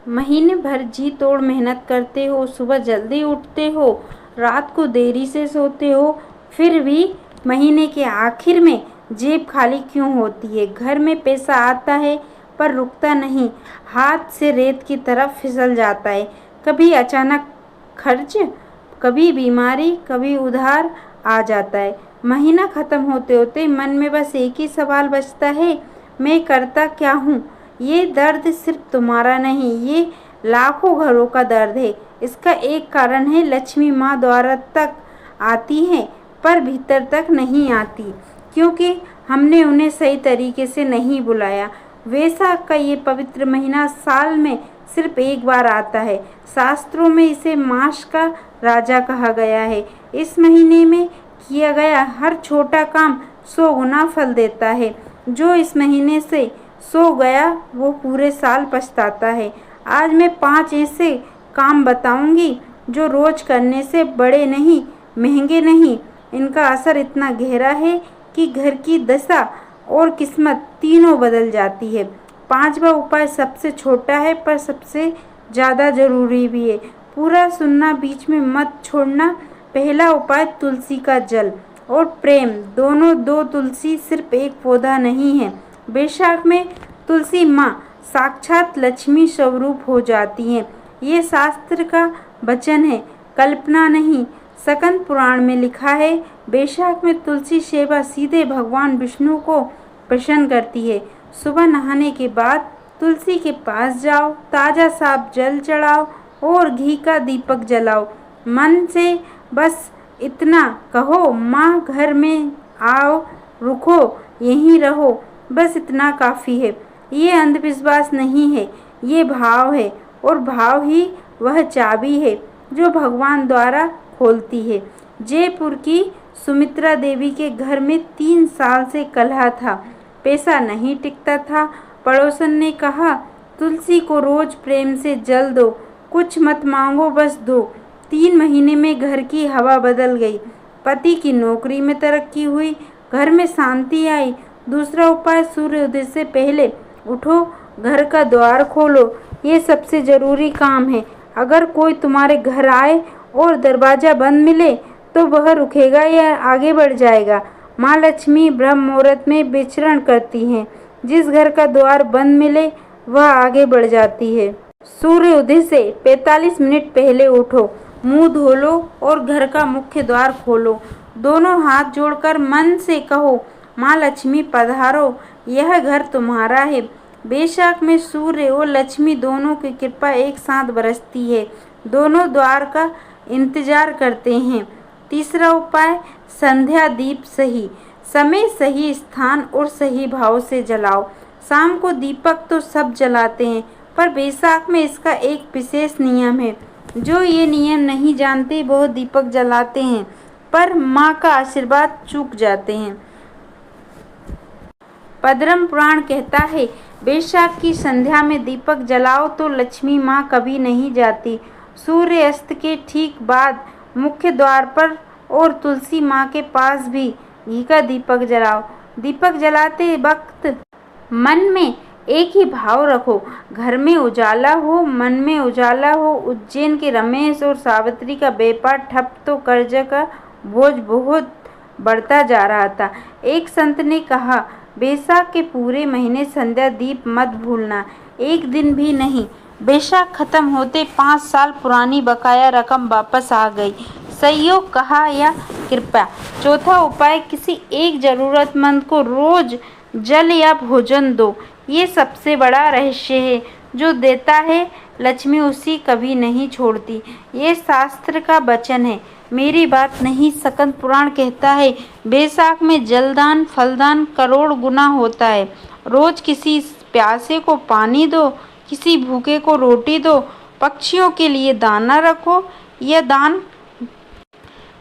महीने भर जी तोड़ मेहनत करते हो, सुबह जल्दी उठते हो, रात को देरी से सोते हो, फिर भी महीने के आखिर में जेब खाली क्यों होती है? घर में पैसा आता है पर रुकता नहीं, हाथ से रेत की तरफ फिसल जाता है। कभी अचानक खर्च, कभी बीमारी, कभी उधार आ जाता है। महीना खत्म होते होते मन में बस एक ही सवाल बचता है, मैं करता क्या हूँ? ये दर्द सिर्फ तुम्हारा नहीं, ये लाखों घरों का दर्द है। इसका एक कारण है, लक्ष्मी माँ द्वार तक आती हैं पर भीतर तक नहीं आती, क्योंकि हमने उन्हें सही तरीके से नहीं बुलाया। वैशाख का ये पवित्र महीना साल में सिर्फ एक बार आता है। शास्त्रों में इसे मास का राजा कहा गया है। इस महीने में किया गया हर छोटा काम 100 गुना फल देता है। जो इस महीने से सो गया वो पूरे साल पछताता है। आज मैं 5 ऐसे काम बताऊंगी जो रोज करने से बड़े नहीं, महंगे नहीं, इनका असर इतना गहरा है कि घर की दशा और किस्मत तीनों बदल जाती है। 5वां उपाय सबसे छोटा है पर सबसे ज़्यादा जरूरी भी है। पूरा सुनना, बीच में मत छोड़ना। पहला उपाय, तुलसी का जल और प्रेम दोनों। 2 तुलसी सिर्फ एक पौधा नहीं है। वैशाख में तुलसी माँ साक्षात लक्ष्मी स्वरूप हो जाती हैं। ये शास्त्र का वचन है, कल्पना नहीं। स्कंद पुराण में लिखा है, वैशाख में तुलसी सेवा सीधे भगवान विष्णु को प्रसन्न करती है। सुबह नहाने के बाद तुलसी के पास जाओ, ताज़ा साफ जल चढ़ाओ और घी का दीपक जलाओ। मन से बस इतना कहो, माँ घर में आओ, रुको, यहीं रहो। बस इतना काफ़ी है। ये अंधविश्वास नहीं है, ये भाव है, और भाव ही वह चाबी है जो भगवान द्वारा खोलती है। जयपुर की सुमित्रा देवी के घर में 3 साल से कलह था, पैसा नहीं टिकता था। पड़ोसन ने कहा, तुलसी को रोज प्रेम से जल दो, कुछ मत मांगो, बस दो। 3 महीने में घर की हवा बदल गई। पति की नौकरी में तरक्की हुई, घर में शांति आई। दूसरा उपाय, सूर्योदय से पहले उठो, घर का द्वार खोलो। ये सबसे ज़रूरी काम है। अगर कोई तुम्हारे घर आए और दरवाज़ा बंद मिले तो वह रुकेगा या आगे बढ़ जाएगा? माँ लक्ष्मी ब्रह्म मुहूर्त में विचरण करती हैं। जिस घर का द्वार बंद मिले वह आगे बढ़ जाती है। सूर्योदय से 45 मिनट पहले उठो, मुंह धो लो और घर का मुख्य द्वार खोलो। दोनों हाथ जोड़कर मन से कहो, माँ लक्ष्मी पधारो, यह घर तुम्हारा है। वैशाख में सूर्य और लक्ष्मी दोनों की कृपा एक साथ बरसती है। दोनों द्वार का इंतजार करते हैं। तीसरा उपाय, संध्या दीप सही समय, सही स्थान और सही भाव से जलाओ। शाम को दीपक तो सब जलाते हैं, पर वैशाख में इसका एक विशेष नियम है। जो ये नियम नहीं जानते वह दीपक जलाते हैं पर माँ का आशीर्वाद चूक जाते हैं। पद्म पुराण कहता है, वैशाख की संध्या में दीपक जलाओ तो लक्ष्मी माँ कभी नहीं जाती। सूर्य अस्त के ठीक बाद मुख्य द्वार पर और तुलसी माँ के पास भी घी का दीपक जलाओ। दीपक जलाते वक्त मन में एक ही भाव रखो, घर में उजाला हो, मन में उजाला हो। उज्जैन के रमेश और सावित्री का व्यापार ठप तो कर्ज का बोझ बहुत बढ़ता जा रहा था। एक संत ने कहा, वैशाख के पूरे महीने संध्या दीप मत भूलना, एक दिन भी नहीं। वैशाख खत्म होते 5 साल पुरानी बकाया रकम वापस आ गई। सहयोग कहा या कृपया। चौथा उपाय, किसी एक जरूरतमंद को रोज जल या भोजन दो। ये सबसे बड़ा रहस्य है। जो देता है लक्ष्मी उसी कभी नहीं छोड़ती। ये शास्त्र का वचन है, मेरी बात नहीं। स्कंद पुराण कहता है, वैशाख में जलदान फलदान करोड़ गुना होता है। रोज किसी प्यासे को पानी दो, किसी भूखे को रोटी दो, पक्षियों के लिए दाना रखो। यह दान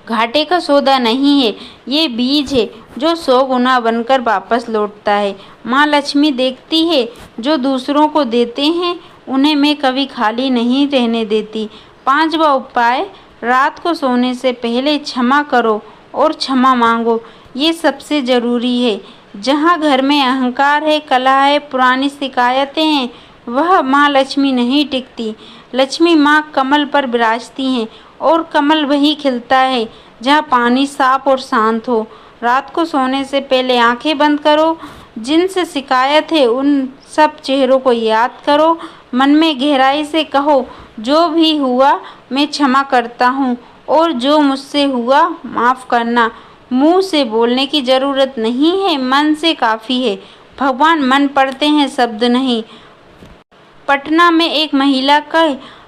घाटे का सौदा नहीं है, ये बीज है जो 100 गुना बनकर वापस लौटता है। माँ लक्ष्मी देखती है, जो दूसरों को देते हैं उन्हें मैं कभी खाली नहीं रहने देती। 5वां उपाय, रात को सोने से पहले क्षमा करो और क्षमा मांगो। ये सबसे ज़रूरी है। जहाँ घर में अहंकार है, कलह है, पुरानी शिकायतें हैं, वह माँ लक्ष्मी नहीं टिकती। लक्ष्मी माँ कमल पर विराजती हैं और कमल वही खिलता है जहाँ पानी साफ और शांत हो। रात को सोने से पहले आंखें बंद करो, जिनसे शिकायत है उन सब चेहरों को याद करो, मन में गहराई से कहो, जो भी हुआ मैं क्षमा करता हूँ और जो मुझसे हुआ माफ़ करना। मुंह से बोलने की ज़रूरत नहीं है, मन से काफ़ी है। भगवान मन पढ़ते हैं, शब्द नहीं। पटना में एक महिला का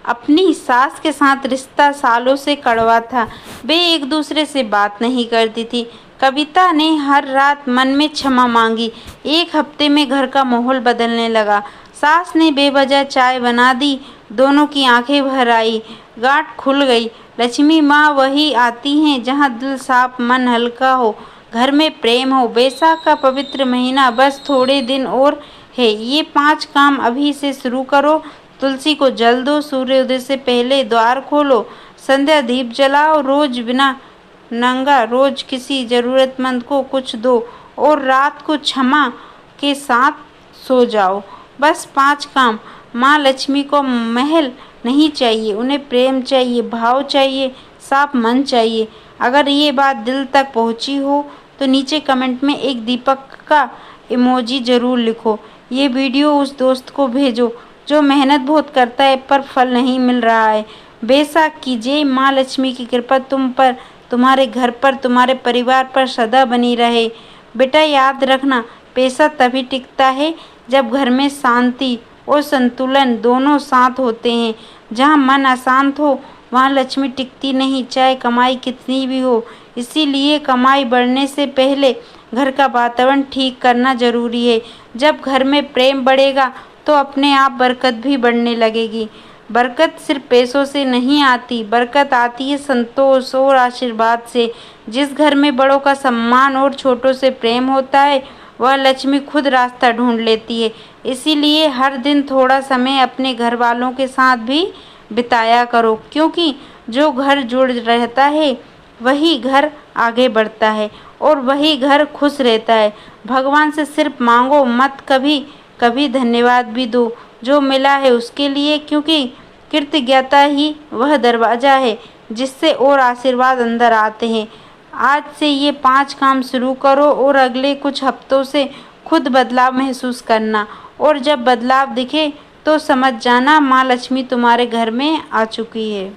अपनी सास के साथ रिश्ता सालों से कड़वा था। वे एक दूसरे से बात नहीं करती थी। कविता ने हर रात मन में क्षमा मांगी। एक हफ्ते में घर का माहौल बदलने लगा। सास ने बेवजह चाय बना दी, दोनों की आंखें भर आई, गांठ खुल गई। लक्ष्मी माँ वही आती हैं जहाँ दिल साफ, मन हल्का हो, घर में प्रेम हो। बैसाख का पवित्र महीना बस थोड़े दिन और है। ये 5 काम अभी से शुरू करो। तुलसी को जल दो, सूर्योदय से पहले द्वार खोलो, संध्या दीप जलाओ, रोज बिना नंगा रोज किसी ज़रूरतमंद को कुछ दो और रात को क्षमा के साथ सो जाओ। बस 5 काम। माँ लक्ष्मी को महल नहीं चाहिए, उन्हें प्रेम चाहिए, भाव चाहिए, साफ मन चाहिए। अगर ये बात दिल तक पहुँची हो तो नीचे कमेंट में एक दीपक का इमोजी ज़रूर लिखो। ये वीडियो उस दोस्त को भेजो जो मेहनत बहुत करता है पर फल नहीं मिल रहा है। बैसाख की जय। माँ लक्ष्मी की कृपा तुम पर, तुम्हारे घर पर, तुम्हारे परिवार पर सदा बनी रहे। बेटा याद रखना, पैसा तभी टिकता है जब घर में शांति और संतुलन दोनों साथ होते हैं। जहाँ मन अशांत हो वहाँ लक्ष्मी टिकती नहीं, चाहे कमाई कितनी भी हो। इसीलिए कमाई बढ़ने से पहले घर का वातावरण ठीक करना जरूरी है। जब घर में प्रेम बढ़ेगा तो अपने आप बरकत भी बढ़ने लगेगी। बरकत सिर्फ पैसों से नहीं आती, बरकत आती है संतोष और आशीर्वाद से। जिस घर में बड़ों का सम्मान और छोटों से प्रेम होता है वह लक्ष्मी खुद रास्ता ढूंढ लेती है। इसीलिए हर दिन थोड़ा समय अपने घर वालों के साथ भी बिताया करो, क्योंकि जो घर जुड़ रहता है वही घर आगे बढ़ता है और वही घर खुश रहता है। भगवान से सिर्फ मांगो मत, कभी कभी धन्यवाद भी दो जो मिला है उसके लिए, क्योंकि कृतज्ञता ही वह दरवाज़ा है जिससे और आशीर्वाद अंदर आते हैं। आज से ये 5 काम शुरू करो और अगले कुछ हफ्तों से खुद बदलाव महसूस करना, और जब बदलाव दिखे तो समझ जाना माँ लक्ष्मी तुम्हारे घर में आ चुकी है।